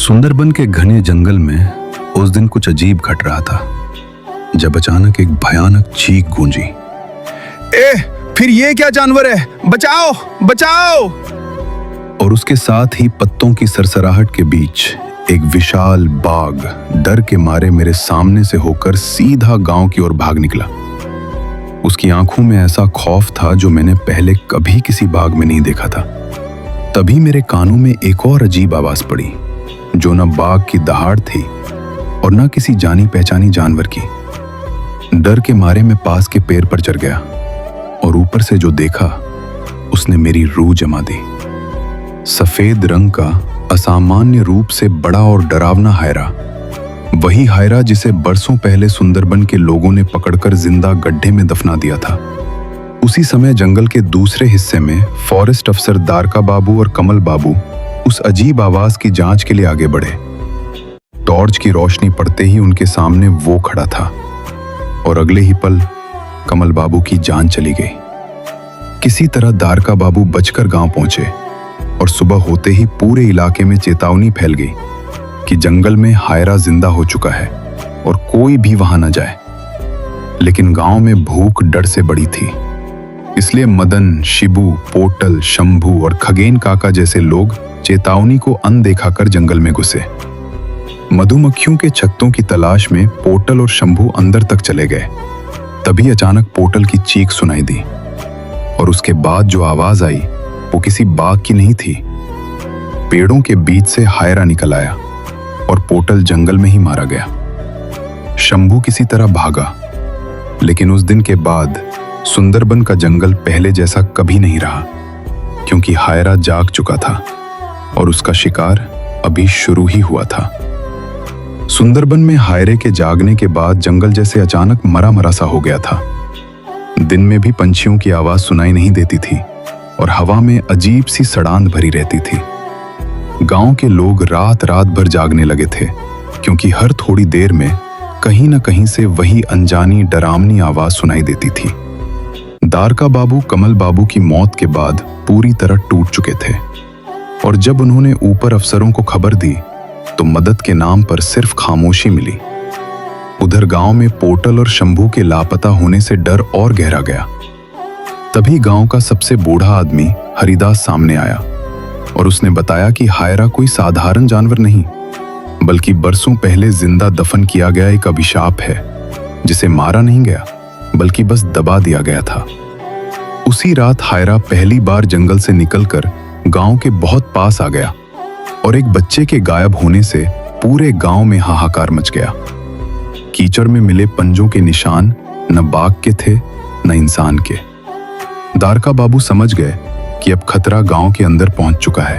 सुंदरबन के घने जंगल में उस दिन कुछ अजीब घट रहा था जब अचानक एक भयानक चीख गूंजी। फिर ये क्या जानवर है? बचाओ बचाओ! और उसके साथ ही पत्तों की सरसराहट के बीच एक विशाल बाघ डर के मारे मेरे सामने से होकर सीधा गांव की ओर भाग निकला। उसकी आंखों में ऐसा खौफ था जो मैंने पहले कभी किसी बाघ में नहीं देखा था। तभी मेरे कानों में एक और अजीब आवाज पड़ी, जो न बाघ की दहाड़ थी और न किसी जानी पहचानी जानवर की। डर के मारे मैं पास के पेड़ पर चढ़ गया और ऊपर से जो देखा उसने मेरी रूह जमा दी। सफेद रंग का असामान्य रूप से बड़ा और डरावना हायरा, वही हायरा जिसे बरसों पहले सुंदरबन के लोगों ने पकड़कर जिंदा गड्ढे में दफना दिया था। उसी समय जंगल के दूसरे हिस्से में फॉरेस्ट अफसर दारका बाबू और कमल बाबू उस अजीब आवाज की जांच के लिए आगे बढ़े। टॉर्च की रोशनी पड़ते ही उनके सामने वो खड़ा था और अगले ही पल कमल बाबू की जान चली गई। किसी तरह दारका बाबू बचकर गांव पहुंचे और सुबह होते ही पूरे इलाके में चेतावनी फैल गई कि जंगल में हायरा जिंदा हो चुका है और कोई भी वहां न जाए। लेकिन गांव में भूख डर से बड़ी थी, इसलिए मदन, शिबू, पोटल, शंभू और खगेन काका जैसे लोग चेतावनी को अनदेखा कर जंगल में घुसे। मधुमक्खियों के छत्तों की तलाश में पोटल और शंभू अंदर तक चले गए। तभी अचानक पोटल की चीख सुनाई दी और उसके बाद जो आवाज आई वो किसी बाघ की नहीं थी। पेड़ों के बीच से हायरा निकल आया और पोटल जंगल में ही मारा गया। शंभू किसी तरह भागा, लेकिन उस दिन के बाद सुंदरबन का जंगल पहले जैसा कभी नहीं रहा, क्योंकि हायरा जाग चुका था और उसका शिकार अभी शुरू ही हुआ था। सुंदरबन में हायरे के जागने के बाद जंगल जैसे अचानक मरा मरा सा हो गया था। दिन में भी पंछियों की आवाज सुनाई नहीं देती थी और हवा में अजीब सी सड़ांध भरी रहती थी। गांव के लोग रात रात भर जागने लगे थे, क्योंकि हर थोड़ी देर में कहीं न कहीं से वही अनजानी डरावनी आवाज सुनाई देती थी। दारका बाबू कमल बाबू की मौत के बाद पूरी तरह टूट चुके थे और जब उन्होंने ऊपर अफसरों को खबर दी तो मदद के नाम पर सिर्फ खामोशी मिली। उधर गांव में पोटल और शंभू के लापता होने से डर और गहरा गया। तभी गांव का सबसे बूढ़ा आदमी हरिदास सामने आया और उसने बताया कि हायरा कोई साधारण जानवर नहीं, बल्कि बरसों पहले जिंदा दफन किया गया एक अभिशाप है, जिसे मारा नहीं गया बल्कि बस दबा दिया गया था। उसी रात हायरा पहली बार जंगल से निकलकर गांव के बहुत पास आ गया और एक बच्चे के गायब होने से पूरे गांव में हाहाकार मच गया। कीचड़ में मिले पंजों के निशान न बाघ के थे न इंसान के। दारका बाबू समझ गए कि अब खतरा गांव के अंदर पहुंच चुका है।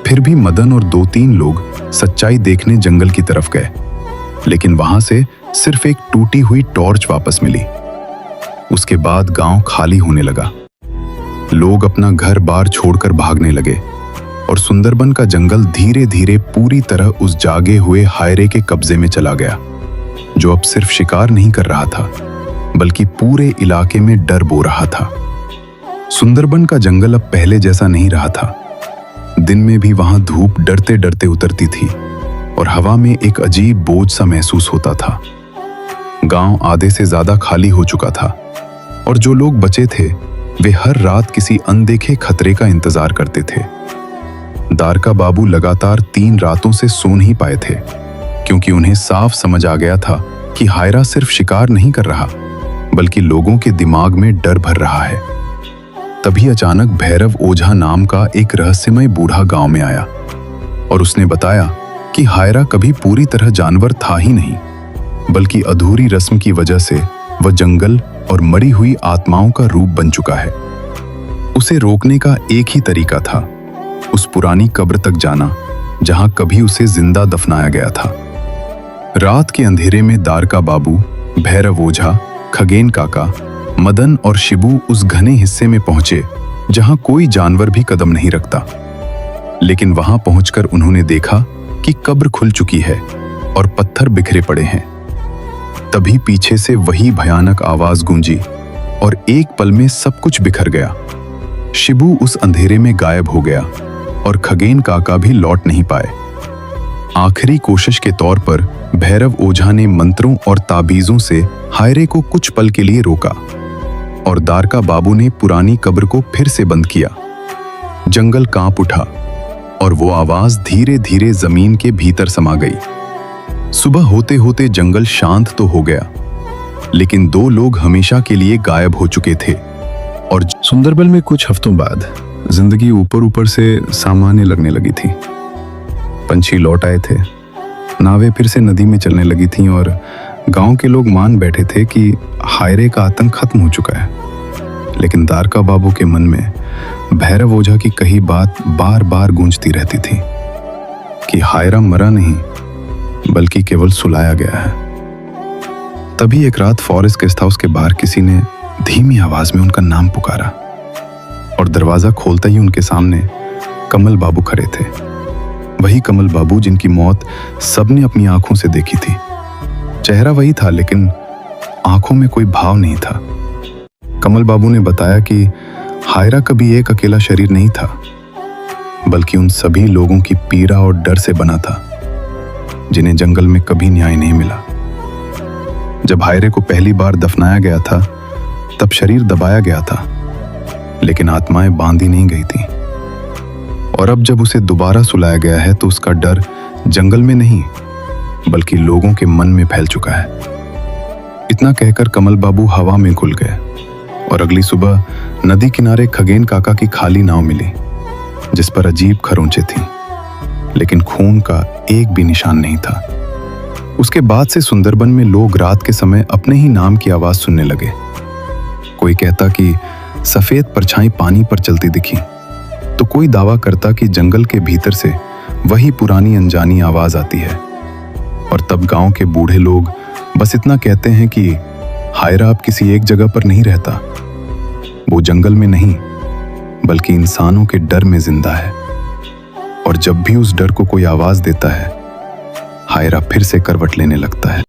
फिर भी मदन और 2-3 लोग सच्चाई देखने जंगल की तरफ गए, लेकिन वहां से सिर्फ एक टूटी हुई टॉर्च वापस मिली। उसके बाद गांव खाली होने लगा। लोग अपना घर बार छोड़कर भागने लगे और सुंदरबन का जंगल धीरे धीरे पूरी तरह उस जागे हुए हायरे के कब्जे में चला गया, जो अब सिर्फ शिकार नहीं कर रहा था बल्कि पूरे इलाके में डर बो रहा था। सुंदरबन का जंगल अब पहले जैसा नहीं रहा था। दिन में भी वहां धूप डरते डरते उतरती थी और हवा में एक अजीब बोझ सा महसूस होता था। गांव आधे से ज्यादा खाली हो चुका था और जो लोग बचे थे वे हर रात किसी अनदेखे खतरे का इंतजार करते थे। दारका बाबू लगातार 3 रातों से सो नहीं पाए थे, क्योंकि उन्हें साफ समझ आ गया था कि हायरा सिर्फ शिकार नहीं कर रहा बल्कि लोगों के दिमाग में डर भर रहा है। तभी अचानक भैरव ओझा नाम का एक रहस्यमय बूढ़ा गांव में आया और उसने बताया कि हायरा कभी पूरी तरह जानवर था ही नहीं, बल्कि अधूरी रस्म की वजह से वह जंगल और मरी हुई आत्माओं का रूप बन चुका है। उसे रोकने का एक ही तरीका था, उस पुरानी कब्र तक जाना जहां कभी उसे जिंदा दफनाया गया था। रात के अंधेरे में दारका बाबू, भैरव ओझा, खगेन काका, मदन और शिबू उस घने हिस्से में पहुंचे जहां कोई जानवर भी कदम नहीं रखता। लेकिन वहां पहुंचकर उन्होंने देखा कि कब्र खुल चुकी है और पत्थर बिखरे पड़े हैं। तभी पीछे से वही भयानक आवाज गूंजी और एक पल में सब कुछ बिखर गया। शिबू उस अंधेरे में गायब हो गया और खगेन काका भी लौट नहीं पाए। आखिरी कोशिश के तौर पर भैरव ओझा ने मंत्रों और ताबीजों से हायरे को कुछ पल के लिए रोका और दारका बाबू ने पुरानी कब्र को फिर से बंद किया। जंगल कांप उठा और वो आवाज धीरे धीरे जमीन के भीतर समा गई। सुबह होते होते जंगल शांत तो हो गया, लेकिन दो लोग हमेशा के लिए गायब हो चुके थे। और सुंदरबन में कुछ हफ्तों बाद जिंदगी ऊपर ऊपर से सामान्य लगने लगी थी। पंछी लौट आए थे, नावें फिर से नदी में चलने लगी थीं और गांव के लोग मान बैठे थे कि हायरे का आतंक खत्म हो चुका है। लेकिन दारका बाबू के मन में भैरव ओझा की कही बात बार बार गूंजती रहती थी कि हायरा मरा नहीं बल्कि केवल सुलाया गया है। तभी एक रात फॉरेस्ट गेस्ट हाउस के बाहर किसी ने धीमी आवाज में उनका नाम पुकारा और दरवाजा खोलते ही उनके सामने कमल बाबू खड़े थे। वही कमल बाबू जिनकी मौत सबने अपनी आंखों से देखी थी। चेहरा वही था, लेकिन आंखों में कोई भाव नहीं था। कमल बाबू ने बताया कि हायरा कभी एक अकेला शरीर नहीं था, बल्कि उन सभी लोगों की पीड़ा और डर से बना था जिन्हें जंगल में कभी न्याय नहीं मिला। जब हायरे को पहली बार दफनाया गया था, तब शरीर दबाया गया था, लेकिन आत्माएं बांधी नहीं गई थी। और अब जब उसे दोबारा सुलाया गया है तो उसका डर जंगल में नहीं बल्कि लोगों के मन में फैल चुका है। इतना कहकर कमल बाबू हवा में घुल गए और अगली सुबह नदी किनारे खगेन काका की खाली नाव मिली, जिस पर अजीब खरोंचे थीं, लेकिन खून का एक भी निशान नहीं था। उसके बाद से सुंदरबन में लोग रात के समय अपने ही नाम की आवाज सुनने लगे। कोई कहता कि सफेद परछाई पानी पर चलती दिखी, तो कोई दावा करता कि जंगल के भीतर से वही पुरानी अनजानी आवाज आती है। और तब गांव के बूढ़े लोग बस इतना कहते हैं कि हायरा अब किसी एक जगह पर नहीं रहता, वो जंगल में नहीं बल्कि इंसानों के डर में जिंदा है। और जब भी उस डर को कोई आवाज देता है, हायरा फिर से करवट लेने लगता है।